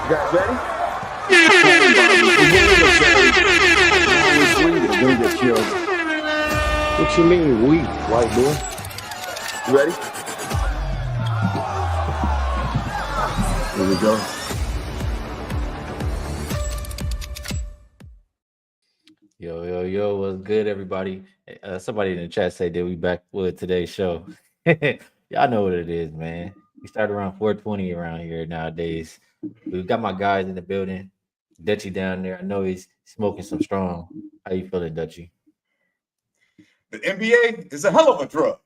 guys ready? Don't get killed. What you mean, we, white boy? You ready? Here we go. Yo, what's good, everybody? Somebody in the chat said that we back with today's show. Y'all know what it is, man. We start around 4:20 around here nowadays. We've got my guys in the building. Dutchy down there. I know he's smoking some strong. How you feeling, Dutchy? The NBA is a hell of a drug.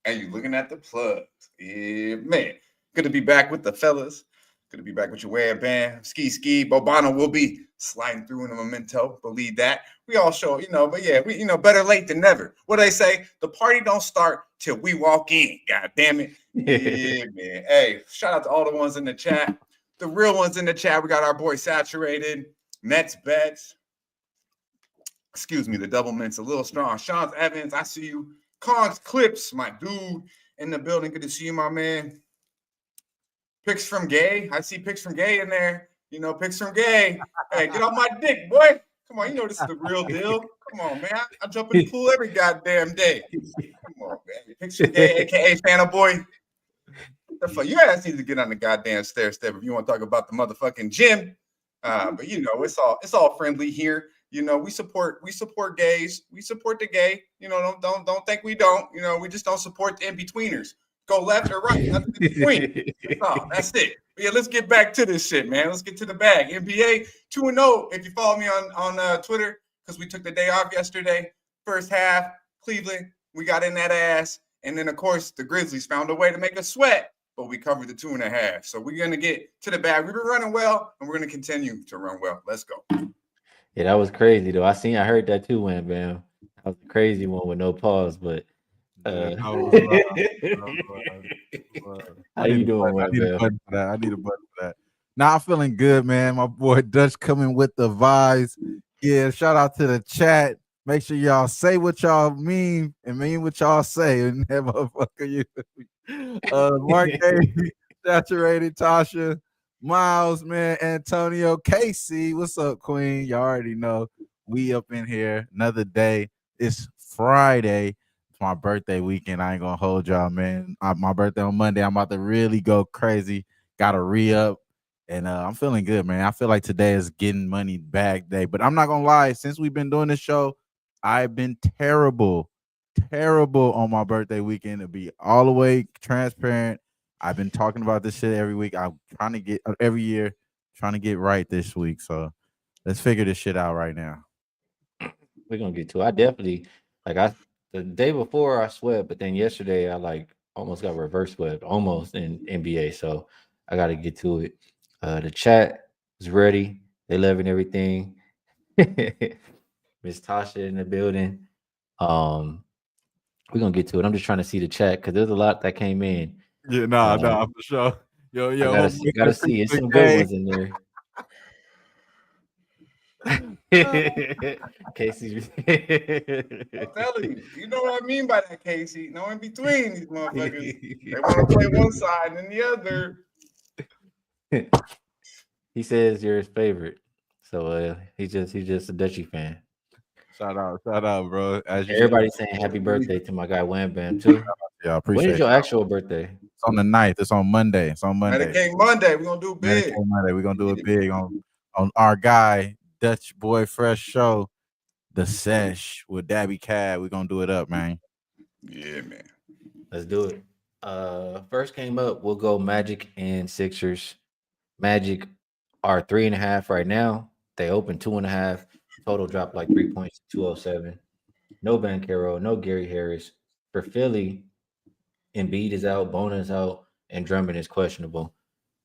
And you looking at the plugs. Yeah, man. Good to be back with the fellas. Good to be back with your WAM band. Skee. Bobano will be sliding through in a memento. Believe that. We all show, but yeah, we, better late than never. What they say, the party don't start till we walk in. God damn it. Yeah, man. Hey, shout out to all the ones in the chat. The real ones in the chat. We got our boy Saturated, Nets Bets. Excuse me, the double mints a little strong. Sean Evans, I see you. Kong's Clips, my dude in the building. Good to see you, my man. Picks from Gay. I see Picks from Gay in there. Picks from Gay. Hey, get off my dick, boy. Come on, this is the real deal. Come on, man. I jump in the pool every goddamn day. Come on, man. Picks from Gay, a.k.a. Fanta Boy. The fuck? You guys need to get on the goddamn stair step if you want to talk about the motherfucking gym. But it's all friendly here. We support gays. We support the gay. Don't think we don't. We just don't support the in-betweeners. Go left or right. Nothing in between. That's it. But yeah, let's get back to this shit, man. Let's get to the bag. NBA 2-0. If you follow me on Twitter, because we took the day off yesterday. First half, Cleveland, we got in that ass. And then, of course, the Grizzlies found a way to make us sweat, but we covered the 2.5. So we're going to get to the bag. We've been running well, and we're going to continue to run well. Let's go. Yeah, that was crazy, though. I heard that too, Wham Bam. That was a crazy one with no pause, but how you doing, I need a button for that. Now I'm feeling good, man. My boy Dutch coming with the vibes. Yeah, shout out to the chat. Make sure y'all say what y'all mean and mean what y'all say. And that motherfucker, Mark A, Saturated, Tasha, Miles, man, Antonio, Casey. What's up, Queen? Y'all already know we up in here. Another day. It's Friday. My birthday weekend. I ain't gonna hold y'all, man. My birthday on Monday. I'm about to really go crazy. Gotta re-up, and I'm feeling good, man. I feel like today is getting money back day. But I'm not gonna lie. Since we've been doing this show, I've been terrible on my birthday weekend. To be all the way transparent, I've been talking about this shit every week. I'm trying to get every year, trying to get right this week. So let's figure this shit out right now. We're gonna get to it. I definitely the day before I sweat, but then yesterday I almost got reverse swept almost in NBA. So I got to get to it. The chat is ready. They loving everything. Miss Tasha in the building. We're gonna get to it. I'm just trying to see the chat because there's a lot that came in. Yeah, for sure. Yo, I gotta see. It's some good ones in there. Casey, I'm telling you, you know what I mean by that, Casey. No in between these motherfuckers. They want to play one side and the other. He says you're his favorite, so he's just a Dutchy fan. Shout out, bro. Everybody's saying happy birthday to my guy Wham Bam too. Yeah, appreciate it. When is your actual birthday? It's on the 9th. It's on Monday. Medicaid Monday. We're gonna do big. Monday. We're gonna do it big on our guy. Dutch Boy Fresh Show, the sesh with Dabby Cab. We're gonna do it up, man. Yeah, man. Let's do it. First came up, we'll go Magic and Sixers. Magic are 3.5 right now. They open 2.5. Total drop like 3 points, 207. No Banchero, no Gary Harris. For Philly, Embiid is out, Bona is out, and Drummond is questionable.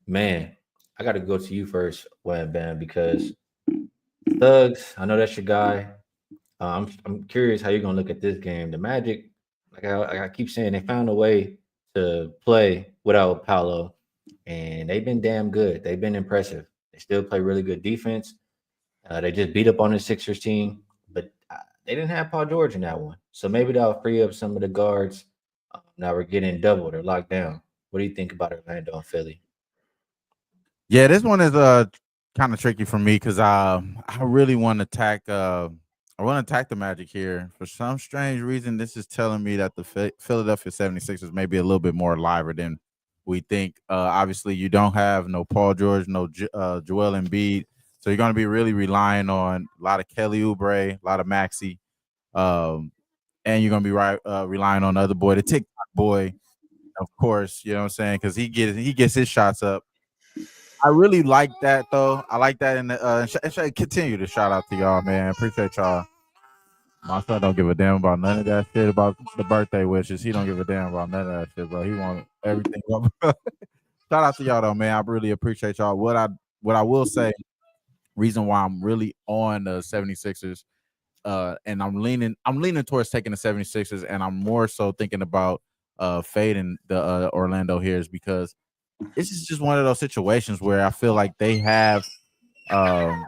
Man, I got to go to you first, Wham Bam, because Thugs, I know that's your guy. I'm curious how you're gonna look at this game. The Magic, like I keep saying, they found a way to play without Paolo, and they've been damn good. They've been impressive. They still play really good defense. They just beat up on the Sixers team, but they didn't have Paul George in that one. So maybe that'll free up some of the guards. Now we're getting doubled or locked down. What do you think about Orlando and Philly? Yeah, this one is kind of tricky for me because I really want to attack. I want to attack the Magic here. For some strange reason, this is telling me that the Philadelphia 76ers may be a little bit more lively than we think. Obviously, you don't have no Paul George, no Joel Embiid, so you're going to be really relying on a lot of Kelly Oubre, a lot of Maxey, and you're going to be relying on the other boy, the TikTok boy, of course. You know what I'm saying? Because he gets his shots up. I really like that though. I like that, and continue to shout out to y'all, man. Appreciate y'all. My son don't give a damn about none of that shit about the birthday wishes. He don't give a damn about none of that shit, bro. He want everything up. Shout out to y'all though, man. I really appreciate y'all. What I will say, reason why I'm really on the 76ers, and I'm leaning towards taking the 76ers, and I'm more so thinking about fading the Orlando here is because this is just one of those situations where I feel like they have everyone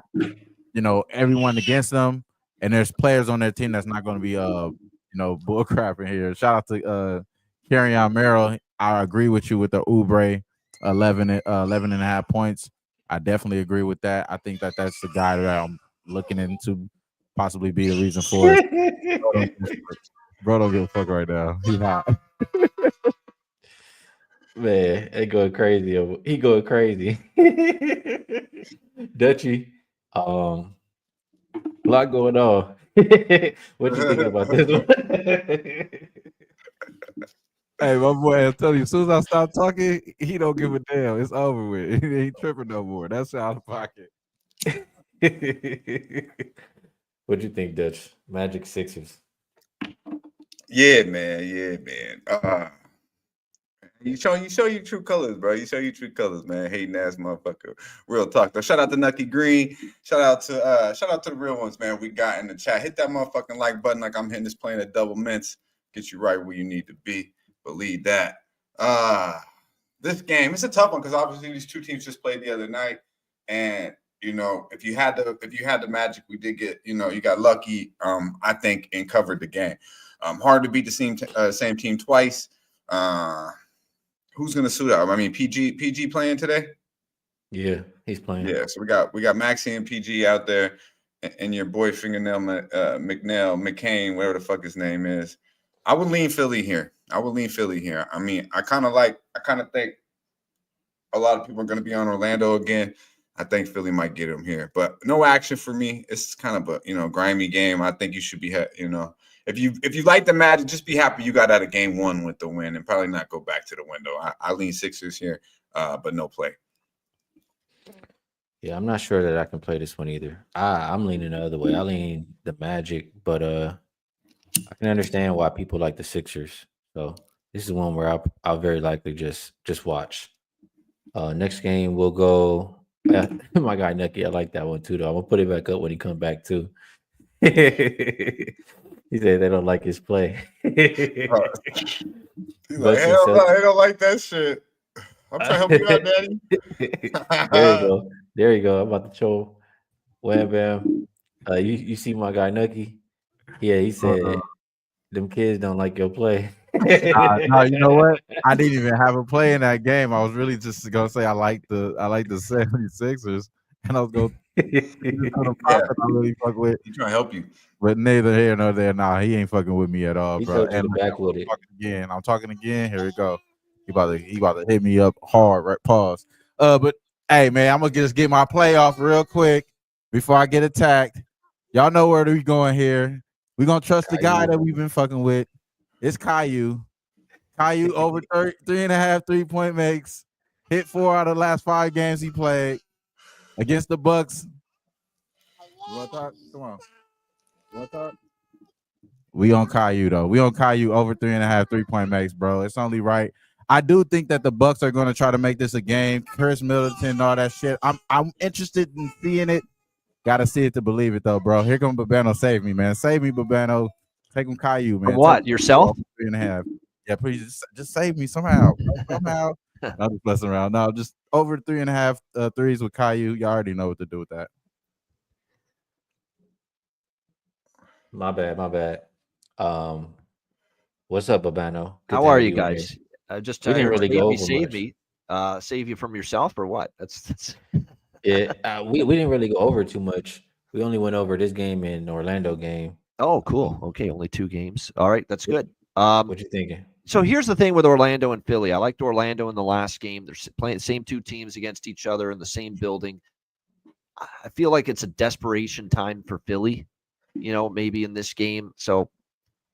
against them, and there's players on their team that's not going to be bull crapping here. Shout out to Carrion Merrill. I agree with you with the Oubre 11 and a half points. I definitely agree with that. I think that that's the guy that I'm looking into possibly be the reason for it. Bro don't give a fuck right now. He's hot. Man, they going crazy. He going crazy. Dutchy, a lot going on. What you thinking about this one? Hey, my boy, I'm telling you, as soon as I stop talking, he don't give a damn. It's over with. He ain't tripping no more. That's out of pocket. What you think, Dutch? Magic Sixers. Yeah, man. You show your true colors, bro. You show your true colors, man. Hating ass motherfucker. Real talk though. Shout out to Nucky Green. Shout out to the real ones, man. We got in the chat. Hit that motherfucking like button like I'm hitting this plane at double mints. Get you right where you need to be. Believe that. This game, it's a tough one because obviously these two teams just played the other night. And if you had the Magic, we did get, you got lucky, I think, and covered the game. Hard to beat the same team twice. Who's gonna suit up? I mean, PG playing today? Yeah, he's playing. Yeah, so we got Maxey and PG out there, and your boy McCain, whatever the fuck his name is. I would lean Philly here. I mean, I kind of think a lot of people are going to be on Orlando again. I think Philly might get him here, but no action for me. It's kind of a grimy game. I think you should be if you like the Magic, just be happy you got out of game one with the win and probably not go back to the window. I lean Sixers here, but no play. Yeah, I'm not sure that I can play this one either. I'm leaning the other way. I lean the Magic, but I can understand why people like the Sixers. So this is one where I'll very likely just watch. Next game we'll go. My guy Nucky, I like that one too. Though I'm gonna put it back up when he come back too. He said they don't like his play. He's like, hell no, they don't like that shit. I'm trying to help you out, Daddy. There you go. I'm about to show Wham Bam. You see my guy Nucky? Yeah, he said them kids don't like your play. No, you know what? I didn't even have a play in that game. I was really just gonna say I like the 76ers, and I was going I really fuck with. He's trying to help you, but neither here nor there. Nah, he ain't fucking with me at all, he bro. And back with it again. I'm talking again. Here we go. He about to hit me up hard. Right? Pause. But hey, man, I'm gonna just get my play off real quick before I get attacked. Y'all know where we going here. We gonna trust the guy that we've been fucking with. It's Caillou. Caillou over 3.5 3-point makes. Hit 4 out of the last 5 games he played against the Bucks. You want to talk? Come on. You want to talk? We on Caillou though. We on Caillou over 3.5 3-point makes, bro. It's only right. I do think that the Bucks are going to try to make this a game. Chris Middleton, all that shit. I'm interested in seeing it. Got to see it to believe it though, bro. Here comes Babano. Save me, man. Save me, Babano. Take him, Caillou, man. From what? Yourself? 3.5. Yeah, please just save me somehow. Somehow. I'm just messing around. No, just over 3.5 threes with Caillou. You already know what to do with that. My bad. What's up, Babano? How are you guys? Just didn't really go over save me. Save you from yourself or what? That's Yeah, we didn't really go over too much. We only went over this game and Orlando game. Oh, cool. Okay, only 2 games. All right, that's good. What you thinking? So here's the thing with Orlando and Philly. I liked Orlando in the last game. They're playing the same 2 teams against each other in the same building. I feel like it's a desperation time for Philly, maybe in this game. So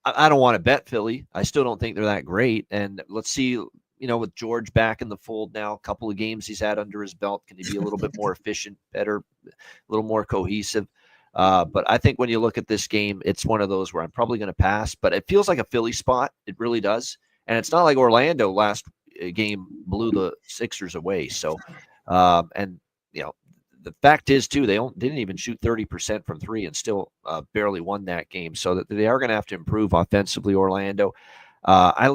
I don't want to bet Philly. I still don't think they're that great. And let's see, with George back in the fold now, a couple of games he's had under his belt, can he be a little bit more efficient, better, a little more cohesive? But I think when you look at this game, it's one of those where I'm probably going to pass, but it feels like a Philly spot. It really does. And it's not like Orlando last game blew the Sixers away. So, the fact is, too, they didn't even shoot 30% from 3 and still barely won that game. So that they are going to have to improve offensively, Orlando. I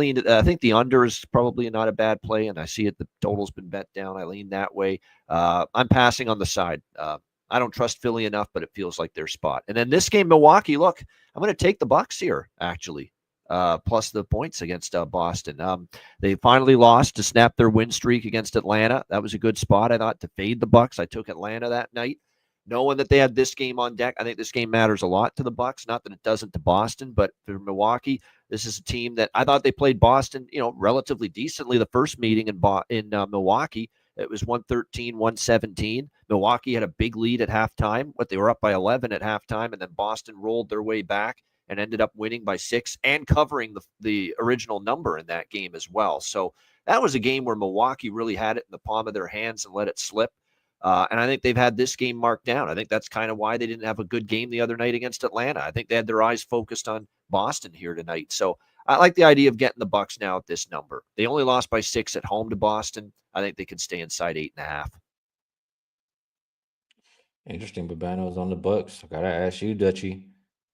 think the under is probably not a bad play, and I see it. The total's been bet down. I lean that way. I'm passing on the side. I don't trust Philly enough, but it feels like their spot. And then this game, Milwaukee, look, I'm going to take the Bucks here, actually. Plus the points against Boston. They finally lost to snap their win streak against Atlanta. That was a good spot, I thought, to fade the Bucks. I took Atlanta that night, knowing that they had this game on deck. I think this game matters a lot to the Bucks. Not that it doesn't to Boston, but for Milwaukee, this is a team that I thought they played Boston, relatively decently the first meeting in Milwaukee. It was 113-117. Milwaukee had a big lead at halftime, but they were up by 11 at halftime, and then Boston rolled their way back and ended up winning by 6 and covering the original number in that game as well. So that was a game where Milwaukee really had it in the palm of their hands and let it slip. And I think they've had this game marked down. I think that's kind of why they didn't have a good game the other night against Atlanta. I think they had their eyes focused on Boston here tonight. So I like the idea of getting the Bucks now at this number. They only lost by 6 at home to Boston. I think they can stay inside 8.5. Interesting. Babano's on the Bucks. I gotta ask you, Dutchy.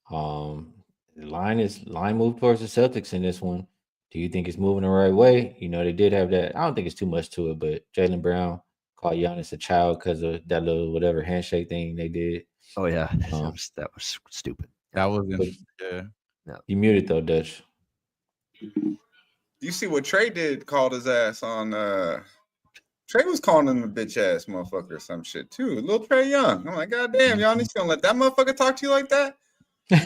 The line moved towards the Celtics in this one. Do you think it's moving the right way? They did have that. I don't think it's too much to it, but Jaylen Brown called Giannis a child because of that little whatever handshake thing they did. Oh yeah, that was stupid. That was yeah. You muted though, Dutch. You see what Trey did? Called his ass on. Trey was calling him a bitch ass motherfucker or some shit too. Little Trey Young. I'm like, God damn, y'all need to let that motherfucker talk to you like that. With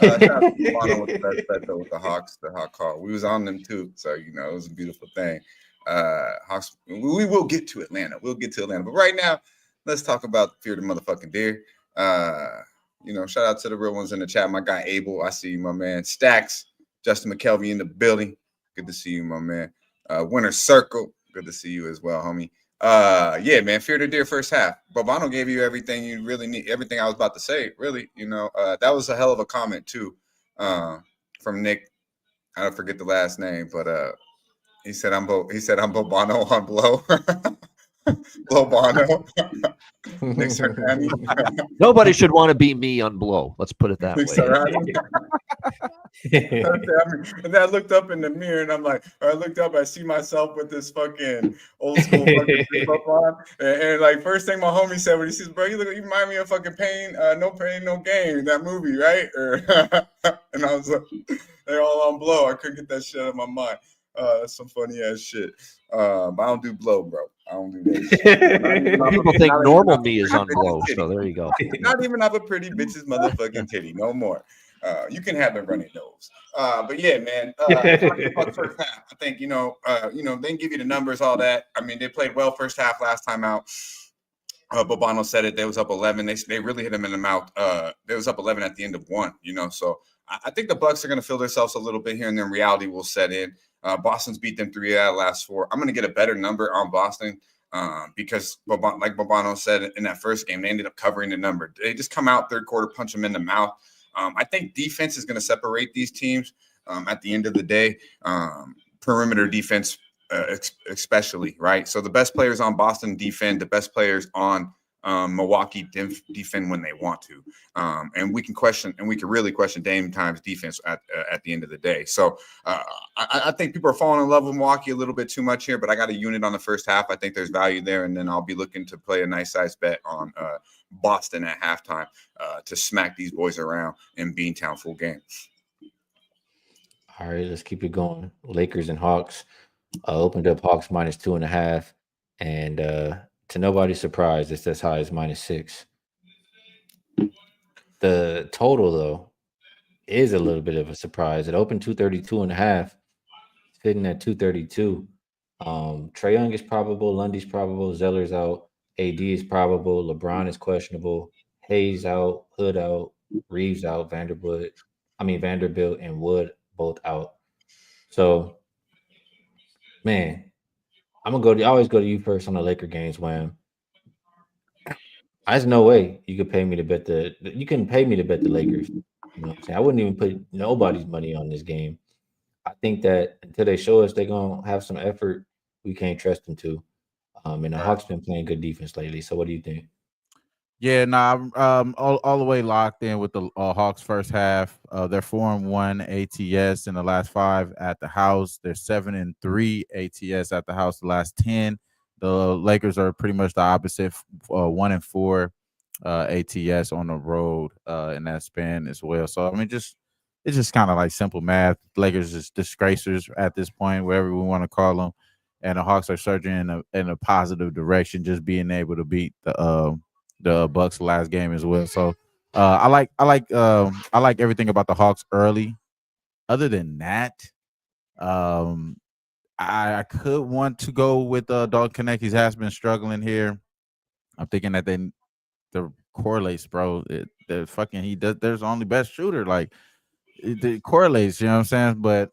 the Hawks, the Hawk call. We was on them too, so it was a beautiful thing. Hawks. We will get to Atlanta. But right now, let's talk about Fear the Motherfucking Deer. Shout out to the real ones in the chat. My guy Abel, I see you, my man. Stacks, Justin McKelvey in the building. Good to see you, my man. Winter Circle, good to see you as well, homie. Yeah, man, Fear the Deer first half. Bobano gave you everything you really need, everything I was about to say, really. That was a hell of a comment too, from Nick. I don't forget the last name, but he said I'm Bobano on blow. Blow Bono. Nobody should want to be me on blow. Let's put it that way. And then I looked up in the mirror and I looked up, I see myself with this fucking old school fucking flip on. And like first thing my homie said when he says, bro, you remind me of fucking No Pain, No Gain, that movie, right? And I was like, they're all on blow. I couldn't get that shit out of my mind. That's some funny ass shit. But I don't do blow, bro. I don't do that. People think normal me is on blow, so there you go. Not even have a pretty bitch's motherfucking titty, no more. You can have the runny nose. But yeah, man. First half, I think they can give you the numbers, all that. I mean, they played well first half last time out. Bobano said it. They was up 11. They really hit him in the mouth. They was up 11 at the end of 1. So I think the Bucks are going to feel themselves a little bit here, and then reality will set in. Boston's beat them 3 out of the last 4. I'm going to get a better number on Boston because, like Bobano said in that first game, they ended up covering the number. They just come out third quarter, punch them in the mouth. I think defense is going to separate these teams at the end of the day. Perimeter defense, especially, right? So the best players on Boston defend. The best players on Milwaukee defend when they want to, and we can really question Dame Time's defense at the end of the day. So I think people are falling in love with Milwaukee a little bit too much here, but I got a unit on the first half. I think there's value there, and then I'll be looking to play a nice size bet on Boston at halftime to smack these boys around in Beantown full game. All right, let's keep it going. Lakers and Hawks opened up Hawks -2.5, and to nobody's surprise, it's as high as -6. The total, though, is a little bit of a surprise. It opened 232.5, sitting at 232. Trae Young is probable, Lundy's probable, Zeller's out, AD is probable, LeBron is questionable, Hayes out, Hood out, Reeves out, Vanderbilt and Wood both out. So, man, I'm gonna go. I always go to you first on the Laker games, Wham. There's no way you could pay me to bet you can pay me to bet the Lakers. You know what I'm saying? I wouldn't even put nobody's money on this game. I think that until they show us they're gonna have some effort, we can't trust them to. And the Hawks been playing good defense lately. So what do you think? Yeah, nah, all the way locked in with the Hawks first half. They're 4-1 ATS in the last 5 at the house. They're 7-3 ATS at the house the last 10. The Lakers are pretty much the opposite, 1-4 ATS on the road in that span as well. So I mean, it's just kind of like simple math. Lakers is disgracers at this point, wherever we want to call them, and the Hawks are surging in a positive direction, just being able to beat the Bucks last game as well. So I like everything about the Hawks early. Other than that, I could want to go with Dalton Connect. He has been struggling here. I'm thinking that the correlates, bro. There's only best shooter. Like it correlates, you know what I'm saying? But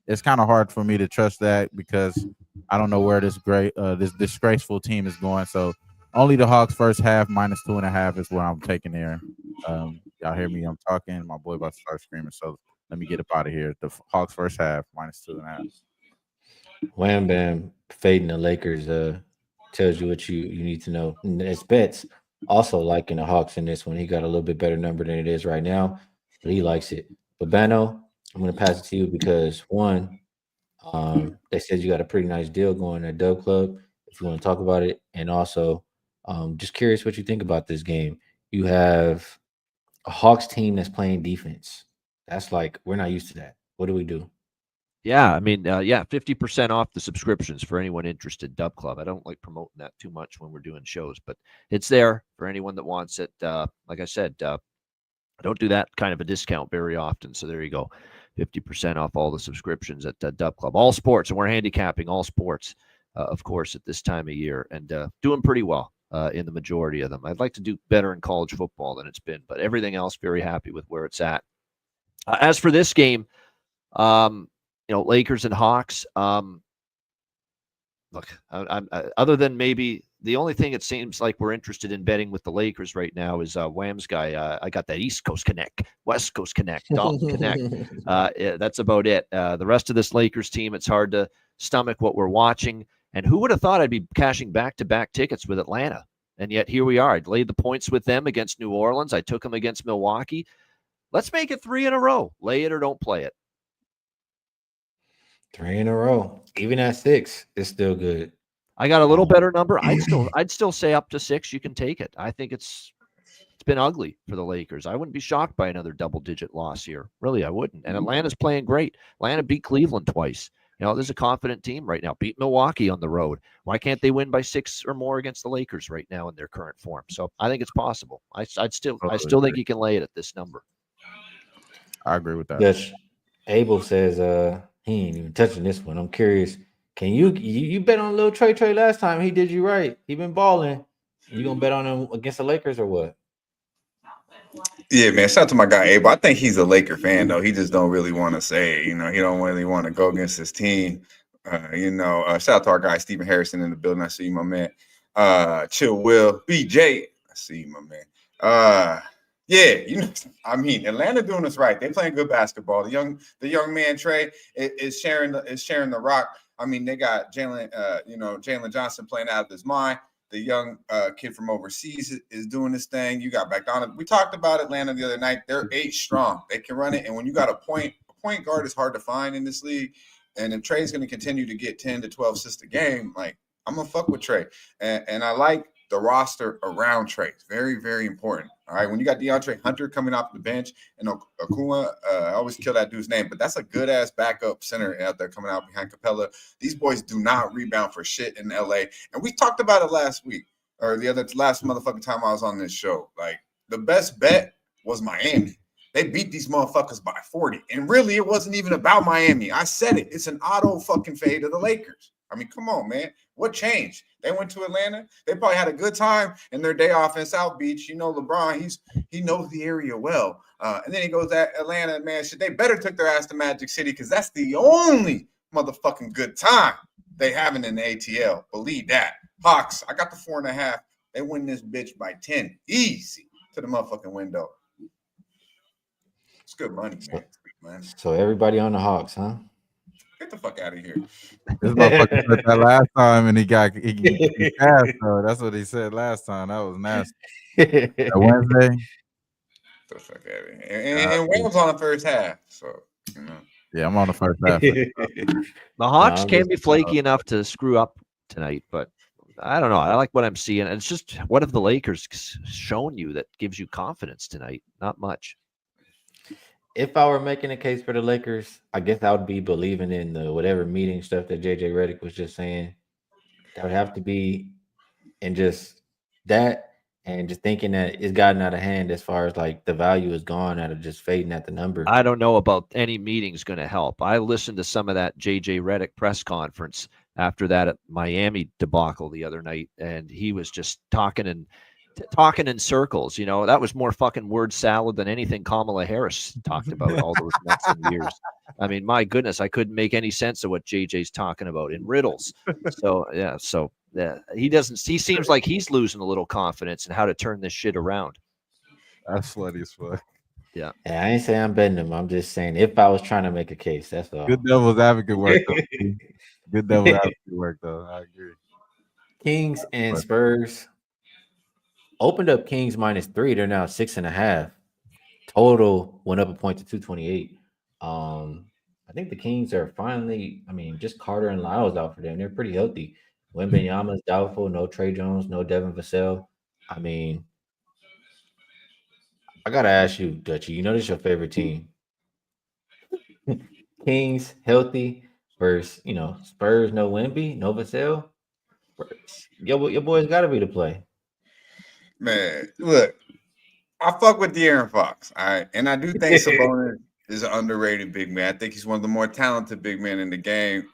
it's kind of hard for me to trust that because I don't know where this disgraceful team is going. So only the Hawks first half -2.5 is what I'm taking there. Y'all hear me? I'm talking. My boy about to start screaming. So let me get up out of here. The Hawks first half -2.5. Wham Bam fading the Lakers tells you what you need to know. And it's bets also liking the Hawks in this one. He got a little bit better number than it is right now, but he likes it. But Bano, I'm going to pass it to you because one, they said you got a pretty nice deal going at Dub Club. If you want to talk about it, and also, just curious what you think about this game. You have a Hawks team that's playing defense. That's like we're not used to that. What do we do? Yeah, I mean, 50% off the subscriptions for anyone interested. Dub Club. I don't like promoting that too much when we're doing shows, but it's there for anyone that wants it. Like I said, I don't do that kind of a discount very often. So there you go, 50% off all the subscriptions at Dub Club. All sports, and we're handicapping all sports, of course, at this time of year, and doing pretty well in the majority of them. I'd like to do better in college football than it's been, but everything else, very happy with where it's at. As for this game, Lakers and Hawks. Look, I'm other than maybe the only thing it seems like we're interested in betting with the Lakers right now is Wham's guy. I got that East Coast Connect, West Coast Connect, Dalton Connect. That's about it. The rest of this Lakers team, it's hard to stomach what we're watching. And who would have thought I'd be cashing back-to-back tickets with Atlanta? And yet here we are. I laid the points with them against New Orleans. I took them against Milwaukee. Let's make it 3 in a row. Lay it or don't play it. 3 in a row, even at 6, it's still good. I got a little better number. I'd still say up to 6. You can take it. I think it's been ugly for the Lakers. I wouldn't be shocked by another double-digit loss here. Really, I wouldn't. And Atlanta's playing great. Atlanta beat Cleveland twice. There's a confident team right now. Beat Milwaukee on the road. Why can't they win by 6 or more against the Lakers right now in their current form? So I think it's possible. I still think you can lay it at this number. I agree with that. Yes. Abel says he ain't even touching this one. I'm curious. Can you bet on little Trey last time? He did you right. He been balling. You gonna bet on him against the Lakers or what? Yeah, man. Shout out to my guy Abel. I think he's a Laker fan though. He just don't really want to say it. He don't really want to go against his team. Shout out to our guy Stephen Harrison in the building. I see you, my man. Chill Will BJ. I see you, my man. Yeah, Atlanta doing this right. They playing good basketball. The young man Trey is sharing the rock. I mean, they got Jalen Johnson playing out of his mind. The young kid from overseas is doing this thing. You got Bogdanovic. We talked about Atlanta the other night. They're 8 strong. They can run it. And when you got a point guard is hard to find in this league. And if Trey's going to continue to get 10 to 12 assists a game, like I'm going to fuck with Trey. And I like the roster around Trey. It's very, very important. All right. When you got DeAndre Hunter coming off the bench and Akuma, I always kill that dude's name, but that's a good ass backup center out there coming out behind Capella. These boys do not rebound for shit in LA. And we talked about it last week. or the other last motherfucking time I was on this show. Like the best bet was Miami. They beat these motherfuckers by 40. And really, it wasn't even about Miami. I said it. It's an auto fucking fade of the Lakers. I mean, come on, man. What changed? They went to Atlanta. They probably had a good time in their day off in South Beach. You know, LeBron, he knows the area well. And then he goes to Atlanta, man. Shit, they better took their ass to Magic City because that's the only motherfucking good time they having in the ATL. Believe that. Hawks, I got the 4.5. They win this bitch by 10. Easy to the motherfucking window. It's good money, man. It's good money. So everybody on the Hawks, huh? Get the fuck out of here. This motherfucker said that last time, and he passed. So that's what he said last time. That was nasty. That Wednesday. Get the fuck out of here. And Wales on the first half. So, you know. Yeah, I'm on the first half. The Hawks can be flaky enough to screw up tonight, but I don't know. I like what I'm seeing. It's just, what have the Lakers shown you that gives you confidence tonight? Not much. If I were making a case for the Lakers, I guess I would be believing in the whatever meeting stuff that JJ Redick was just saying. That would have to be, and just that, and just thinking that it's gotten out of hand as far as like the value is gone out of just fading at the number. I don't know about any meetings going to help. I listened to some of that JJ Redick press conference after that at Miami debacle the other night, and he was just talking in circles. You know, that was more fucking word salad than anything Kamala Harris talked about all those months and years. I mean, my goodness, I couldn't make any sense of what JJ's talking about in riddles. So he seems like he's losing a little confidence in how to turn this shit around. That's funny as fuck. Yeah, I ain't saying I'm betting him. I'm just saying if I was trying to make a case, that's all. Good devil's advocate work. Good devil's advocate work, though. I agree. Kings and Spurs opened up Kings -3. They're now 6.5. Total went up a point to 228. I think the Kings are finally, just Carter and Lyles out for them. They're pretty healthy. Wembanyama's doubtful. No Trey Jones. No Devin Vassell. I got to ask you, Dutchie, you know this is your favorite team. Kings healthy versus, Spurs, no Wemby, no Vassell. Your boys got to be the play. Man, look, I fuck with De'Aaron Fox, all right? And I do think Sabonis is an underrated big man. I think he's one of the more talented big men in the game.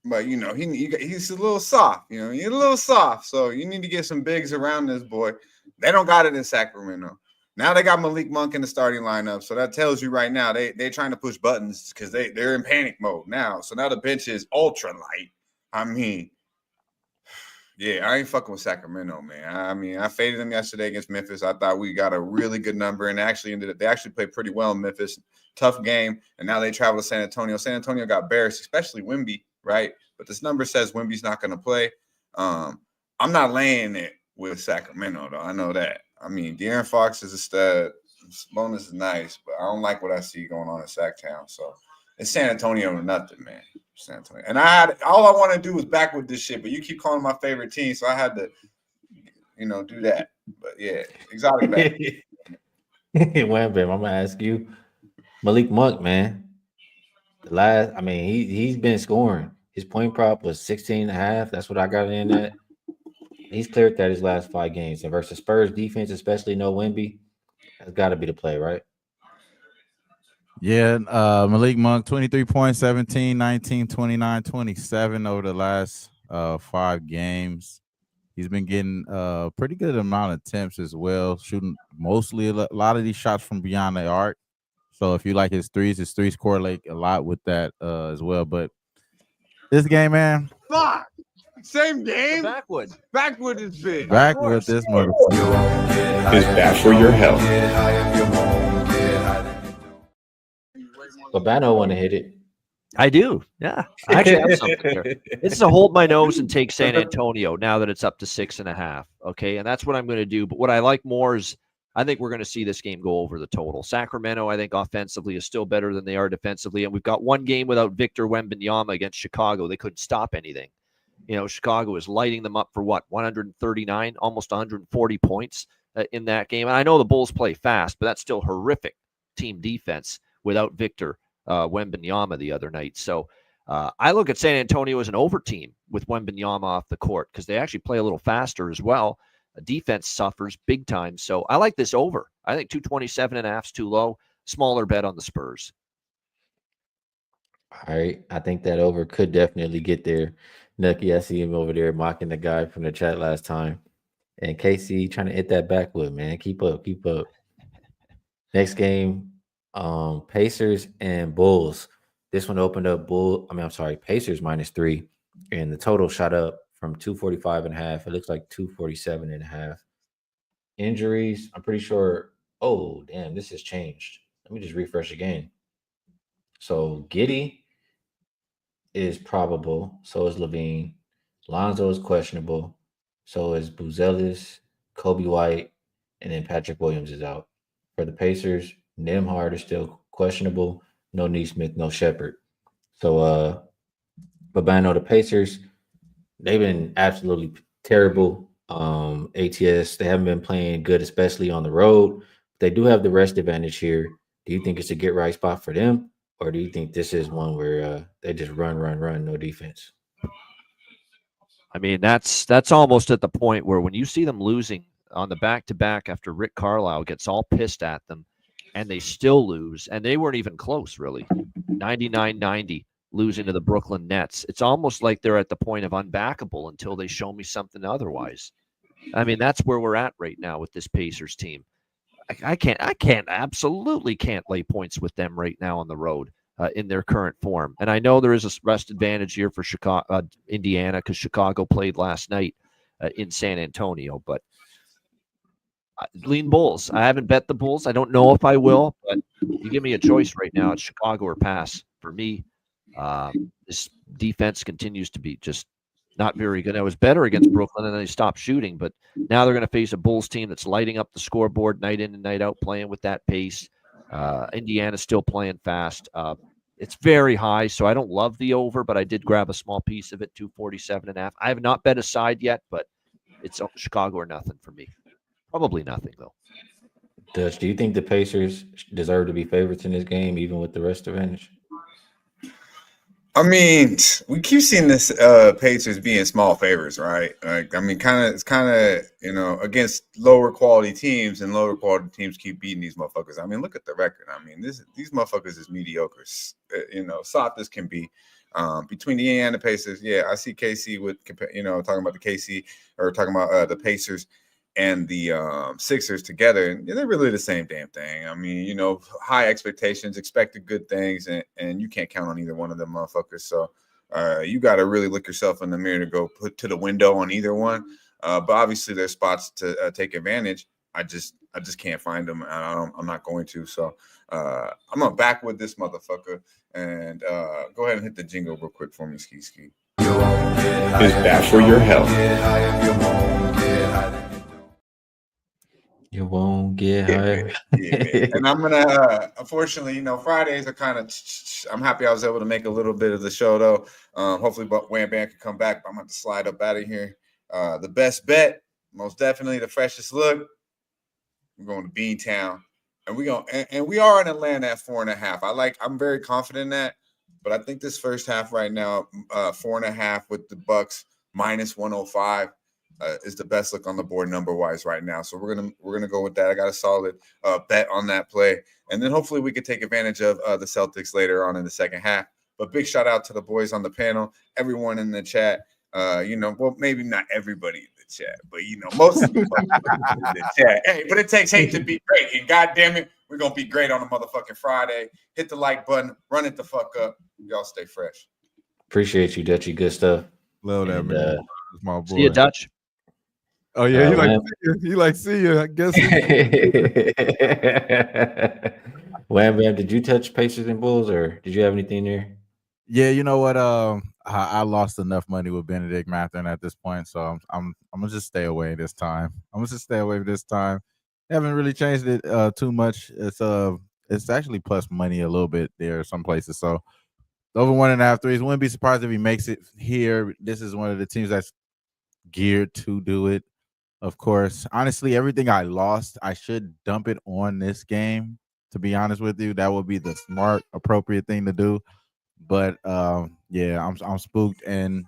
But, he's a little soft. He's a little soft. So you need to get some bigs around this boy. They don't got it in Sacramento. Now they got Malik Monk in the starting lineup. So that tells you right now they're trying to push buttons because they're in panic mode now. So now the bench is ultra light. Yeah, I ain't fucking with Sacramento, man. I faded them yesterday against Memphis. I thought we got a really good number, and they actually played pretty well in Memphis. Tough game, and now they travel to San Antonio. San Antonio got embarrassed, especially Wemby, right? But this number says Wemby's not going to play. I'm not laying it with Sacramento, though. I know that. De'Aaron Fox is a stud. Bonus is nice, but I don't like what I see going on in Sacktown. So it's San Antonio or nothing, man. San Antonio. And all I want to do is back with this shit, but you keep calling my favorite team, so I had to, do that. But yeah, exotic back. Wham bam, I'm gonna ask you, Malik Monk, man. He's been scoring. His point prop was 16.5. That's what I got in at. He's cleared that his last 5 games. And versus Spurs defense, especially no Wemby, that's got to be the play, right? Yeah, Malik Monk, 23 points, 17, 19, 29, 27 over the last 5 games. He's been getting a pretty good amount of attempts as well, shooting mostly a lot of these shots from beyond the arc. So if you like his threes correlate a lot with that as well. But this game, man. Fuck! Same game? Backwood is big. Backwood, this motherfucker. Is bad for your health. Babano want to hit it. I do. Yeah. I actually have something here. This is a hold my nose and take San Antonio now that it's up to 6.5. Okay. And that's what I'm going to do. But what I like more is I think we're going to see this game go over the total. Sacramento, I think offensively is still better than they are defensively. And we've got one game without Victor Wembanyama against Chicago. They couldn't stop anything. Chicago is lighting them up for 139, almost 140 points in that game. And I know the Bulls play fast, but that's still horrific team defense without Victor Wembanyama the other night. So I look at San Antonio as an over team with Wembanyama off the court because they actually play a little faster as well. Defense suffers big time. So I like this over. I think 227.5 is too low. Smaller bet on the Spurs. All right. I think that over could definitely get there. Nucky, I see him over there mocking the guy from the chat last time. And Casey trying to hit that backwood, man. Keep up, keep up. Next game, Pacers and Bulls. This one opened up Pacers -3, and the total shot up from 245.5. It looks like 247.5. Injuries, I'm pretty sure. Oh, damn, this has changed. Let me just refresh again. So Giddey is probable. So is Levine. Lonzo is questionable. So is Buzelis, Kobe White, and then Patrick Williams is out. For the Pacers, Nembhard is still questionable. No Neesmith, no Shepherd. So, Babano, the Pacers, they've been absolutely terrible. ATS, they haven't been playing good, especially on the road. They do have the rest advantage here. Do you think it's a get right spot for them? Or do you think this is one where they just run, no defense? I mean, that's almost at the point where when you see them losing on the back-to-back after Rick Carlisle gets all pissed at them and they still lose, and they weren't even close, really. 99-90, losing to the Brooklyn Nets. It's almost like they're at the point of unbackable until they show me something otherwise. I mean, that's where we're at right now with this Pacers team. I absolutely can't lay points with them right now on the road in their current form. And I know there is a rest advantage here for Indiana, because Chicago played last night in San Antonio. But lean Bulls. I haven't bet the Bulls. I don't know if I will, but you give me a choice right now. It's Chicago or pass. For me, this defense continues to be just not very good. I was better against Brooklyn, and then they stopped shooting. But now they're going to face a Bulls team that's lighting up the scoreboard night in and night out, playing with that pace. Indiana's still playing fast. It's very high, so I don't love the over, but I did grab a small piece of it, 247.5. I have not bet a side yet, but it's Chicago or nothing for me. Probably nothing, though. Dutch, do you think the Pacers deserve to be favorites in this game, even with the rest advantage? I mean, we keep seeing this Pacers being small favors, right? Like, I mean, it's kind of, against lower quality teams, and lower quality teams keep beating these motherfuckers. I mean, look at the record. I mean, these motherfuckers is mediocre, soft as can be. Between the Indiana Pacers, yeah, I see KC with, talking about the KC, or talking about the Pacers and the Sixers together, and they're really the same damn thing. I mean, high expectations, expected good things, and you can't count on either one of them motherfuckers. So you got to really look yourself in the mirror to go put to the window on either one. But obviously there's spots to take advantage. I just can't find them, and I'm not going to. So I'm gonna back with this motherfucker, and go ahead and hit the jingle real quick for me, Skee. Is bad for your health. You won't get higher. Yeah. And I'm gonna unfortunately, Fridays are kind of. I'm happy I was able to make a little bit of the show though. Hopefully, Wham Bam can come back. But I'm going to slide up out of here. The best bet, most definitely the freshest look. We're going to Beantown, and we are in Atlanta at 4.5. I'm very confident in that, but I think this first half right now, 4.5 with the Bucks -105. Is the best look on the board number wise right now. So we're gonna go with that. I got a solid bet on that play, and then hopefully we could take advantage of the Celtics later on in the second half. But big shout out to the boys on the panel, everyone in the chat. Well, maybe not everybody in the chat, but most of the in the chat. Hey, but it takes hate to be great, and God damn it, we're gonna be great on a motherfucking Friday. Hit the like button, run it the fuck up. Y'all stay fresh. Appreciate you, Dutchy. Good stuff. Love that, man. That's my boy. See you, Dutch. Oh yeah, you like see you. I guess. Wham Bam, did you touch Pacers and Bulls, or did you have anything there? Yeah, you know what? I lost enough money with Benedict Mathurin at this point, so I'm gonna just stay away this time. Haven't really changed it too much. It's actually plus money a little bit there some places. So over 1.5 threes. Wouldn't be surprised if he makes it here. This is one of the teams that's geared to do it. Of course, honestly, everything I lost, I should dump it on this game. To be honest with you, that would be the smart, appropriate thing to do. But yeah, I'm spooked. And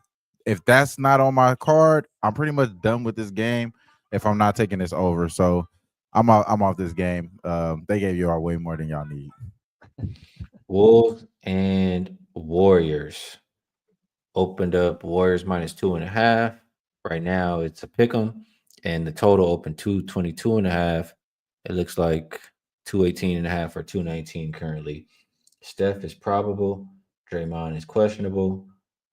if that's not on my card, I'm pretty much done with this game if I'm not taking this over. So I'm off this game. They gave you all way more than y'all need. Wolves and Warriors opened up Warriors minus 2.5. Right now it's a pick 'em, and the total opened 222.5. It looks like 218.5 or 219 currently. Steph is probable. Draymond is questionable.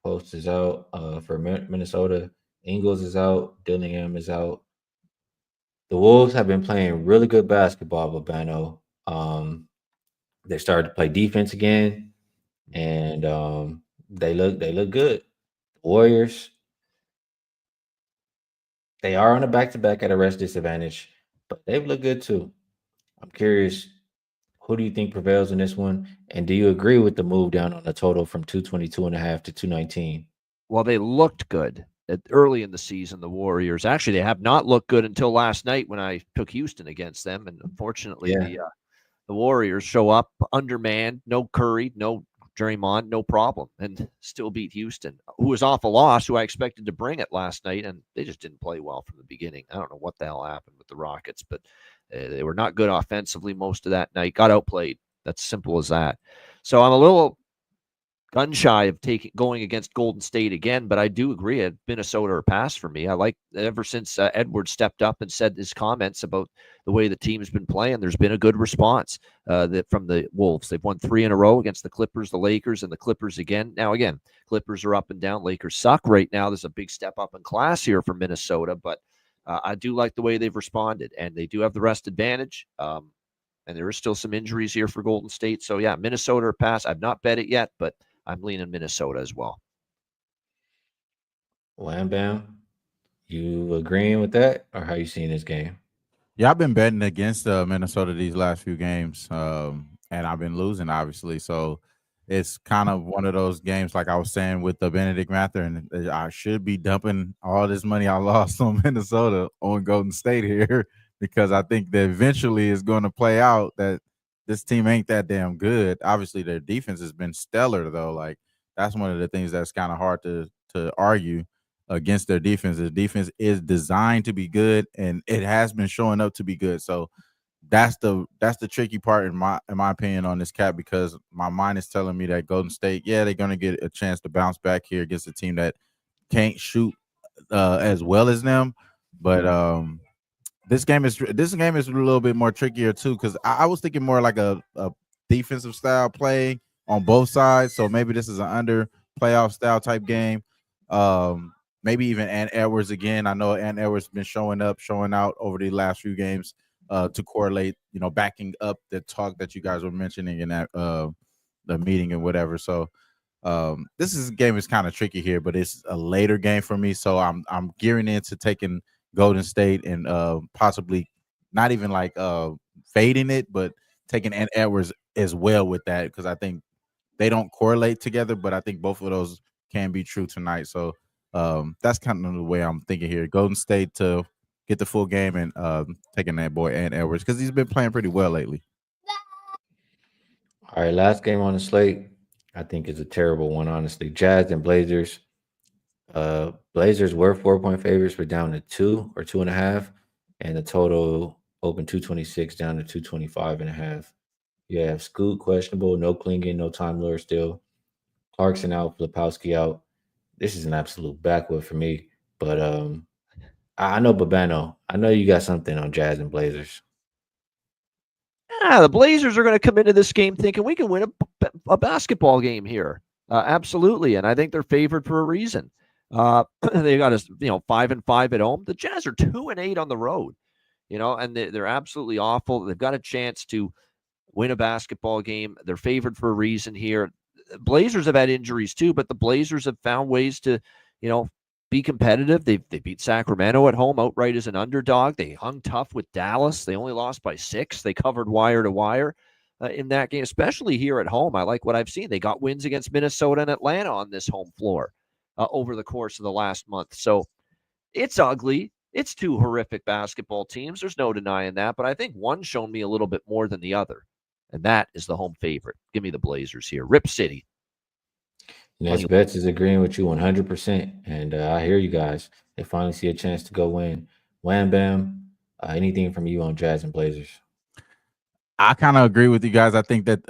Post is out for Minnesota. Ingles is out. Dillingham is out. The Wolves have been playing really good basketball, Babano. They started to play defense again, and they look good. Warriors, they are on a back to back at a rest disadvantage, but they've looked good too. I'm curious, who do you think prevails in this one? And do you agree with the move down on the total from 222.5 to 219? Well, they looked good early in the season, the Warriors. Actually, they have not looked good until last night when I took Houston against them. And unfortunately, Yeah. the Warriors show up undermanned, no Curry, no Draymond, no problem, and still beat Houston, who was off a loss, who I expected to bring it last night, and they just didn't play well from the beginning. I don't know what the hell happened with the Rockets, but they were not good offensively most of that night. Got outplayed. That's simple as that. So I'm a little gun shy of going against Golden State again, but I do agree at Minnesota or pass for me. I like ever since Edwards stepped up and said his comments about the way the team's been playing, there's been a good response from the Wolves. They've won 3 in a row against the Clippers, the Lakers, and the Clippers again. Now, again, Clippers are up and down. Lakers suck right now. There's a big step up in class here for Minnesota, but I do like the way they've responded, and they do have the rest advantage. And there is still some injuries here for Golden State. So, yeah, Minnesota or pass. I've not bet it yet, but I'm leaning Minnesota as well. Wham Bam, you agreeing with that, or how you seeing this game? Yeah, I've been betting against Minnesota these last few games, and I've been losing, obviously. So it's kind of one of those games, like I was saying with the Benedict Mather, and I should be dumping all this money I lost on Minnesota on Golden State here because I think that eventually it's going to play out that this team ain't that damn good. Obviously, their defense has been stellar, though. Like that's one of the things that's kind of hard to argue against their defense. The defense is designed to be good, and it has been showing up to be good. So that's the tricky part in my opinion on this cap, because my mind is telling me that Golden State, yeah, they're going to get a chance to bounce back here against a team that can't shoot as well as them. But this game is a little bit more trickier too, because I was thinking more like a defensive style play on both sides. So maybe this is an under playoff style type game. Maybe even Ant Edwards again. I know Ant Edwards has been showing out over the last few games to correlate, backing up the talk that you guys were mentioning in that the meeting and whatever. So this game is kind of tricky here, but it's a later game for me. So I'm gearing into taking Golden State and possibly not even like fading it, but taking Ant Edwards as well with that, because I think they don't correlate together, but I think both of those can be true tonight. So that's kind of the way I'm thinking here. Golden State to get the full game and taking that boy Ant Edwards because he's been playing pretty well lately. All right, last game on the slate, I think is a terrible one, honestly. Jazz and Blazers. Blazers were 4-point favorites, but down to 2 or 2.5, and the total opened 226 down to 225.5. You have Scoot questionable, no Klingon, no Time Lord still. Clarkson out, Flipowski out. This is an absolute backwood for me. But I know Babano. I know you got something on Jazz and Blazers. Yeah, the Blazers are going to come into this game thinking we can win a basketball game here. Absolutely. And I think they're favored for a reason. They got us, 5-5 at home. The Jazz are 2-8 on the road, and they're absolutely awful. They've got a chance to win a basketball game. They're favored for a reason here. Blazers have had injuries too, but the Blazers have found ways to, be competitive. They beat Sacramento at home outright as an underdog. They hung tough with Dallas. They only lost by 6. They covered wire to wire in that game, especially here at home. I like what I've seen. They got wins against Minnesota and Atlanta on this home floor over the course of the last month. So it's ugly. It's 2 horrific basketball teams. There's no denying that. But I think one's shown me a little bit more than the other, and that is the home favorite. Give me the Blazers here. Rip City. Ness Betts is agreeing with you 100%. And I hear you guys. They finally see a chance to go win. Wham Bam, anything from you on Jazz and Blazers? I kind of agree with you guys. I think that,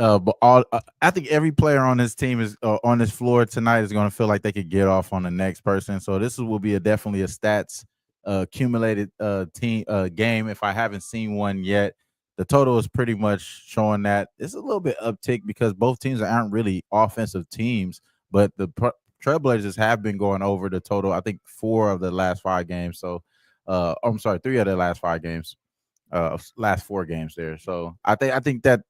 I think every player on this team is on this floor tonight is going to feel like they could get off on the next person. So this will be definitely a stats accumulated team game. If I haven't seen one yet, the total is pretty much showing that it's a little bit uptick because both teams aren't really offensive teams, but the Trailblazers have been going over the total. I think 4 of the last 5 games. So, I'm sorry, 3 of the last 5 games. Last 4 games there. So I think that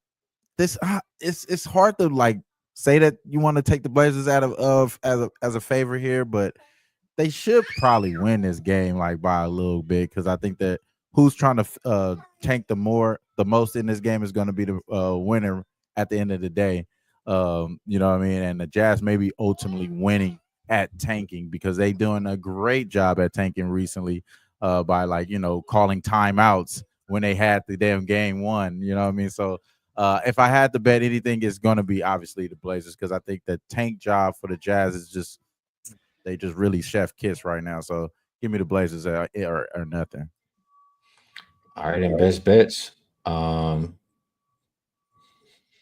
this it's hard to like say that you want to take the Blazers out of as a favor here, but they should probably win this game like by a little bit because I think that who's trying to tank the most in this game is going to be the winner at the end of the day. You know what I mean? And the Jazz may be ultimately winning at tanking because they doing a great job at tanking recently by like, you know, calling timeouts when they had the damn game won, you know what I mean? So if I had to bet anything, it's going to be obviously the Blazers because I think the tank job for the Jazz is just they just really chef kiss right now. So give me the Blazers or nothing. All right, and best bets.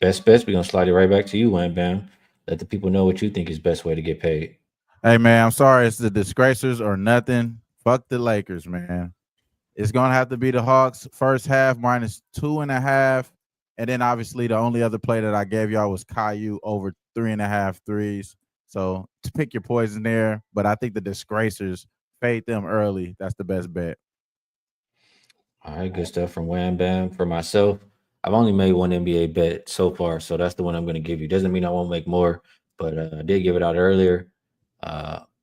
Best bets, we're going to slide it right back to you, Wham Bam. Let the people know what you think is best way to get paid. Hey, man, I'm sorry. It's the Disgracers or nothing. Fuck the Lakers, man. It's going to have to be the Hawks first half minus 2.5. And then obviously the only other play that I gave y'all was Caillou over 3.5 threes. So to pick your poison there. But I think the Disgracers, fade them early. That's the best bet. All right, good stuff from Wham Bam. For myself, I've only made one NBA bet so far. So that's the one I'm going to give you. Doesn't mean I won't make more, but I did give it out earlier.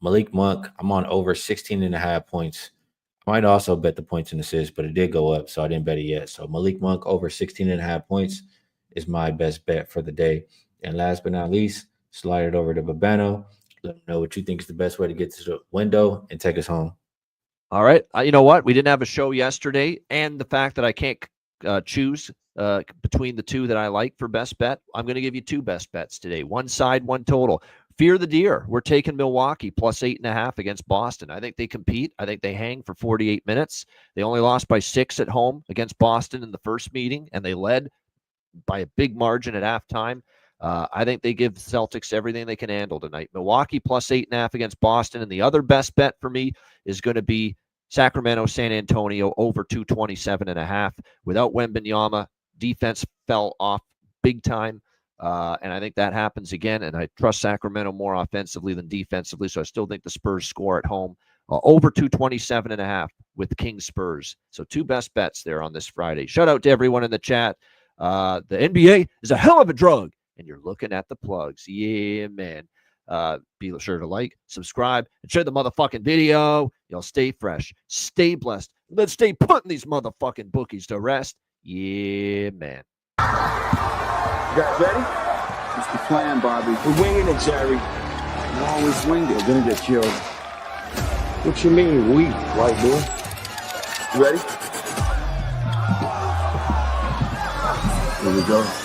Malik Monk, I'm on over 16.5 points. I might also bet the points and assists, but it did go up, so I didn't bet it yet. So Malik Monk over 16.5 points is my best bet for the day. And last but not least, slide it over to Babano. Let them know what you think is the best way to get to the window and take us home. All right. You know what? We didn't have a show yesterday, and the fact that I can't choose between the 2 that I like for best bet, I'm going to give you 2 best bets today. One side, one total. Fear the Deer. We're taking Milwaukee plus 8.5 against Boston. I think they compete. I think they hang for 48 minutes. They only lost by 6 at home against Boston in the first meeting, and they led by a big margin at halftime. I think they give the Celtics everything they can handle tonight. Milwaukee plus 8.5 against Boston. And the other best bet for me is going to be Sacramento, San Antonio over 227.5. Without Wembanyama, defense fell off big time. And I think that happens again. And I trust Sacramento more offensively than defensively. So I still think the Spurs score at home over 227.5 with the Kings Spurs. So 2 best bets there on this Friday. Shout out to everyone in the chat. The NBA is a hell of a drug. And you're looking at the plugs. Yeah, man. Be sure to like, subscribe, and share the motherfucking video. Y'all stay fresh, stay blessed. Let's stay putting these motherfucking bookies to rest. Yeah, man. You guys ready? It's the plan, Bobby. We're winging it, Jerry. We always wing it. We're gonna get killed. What you mean, we, white boy? You ready? Here we go.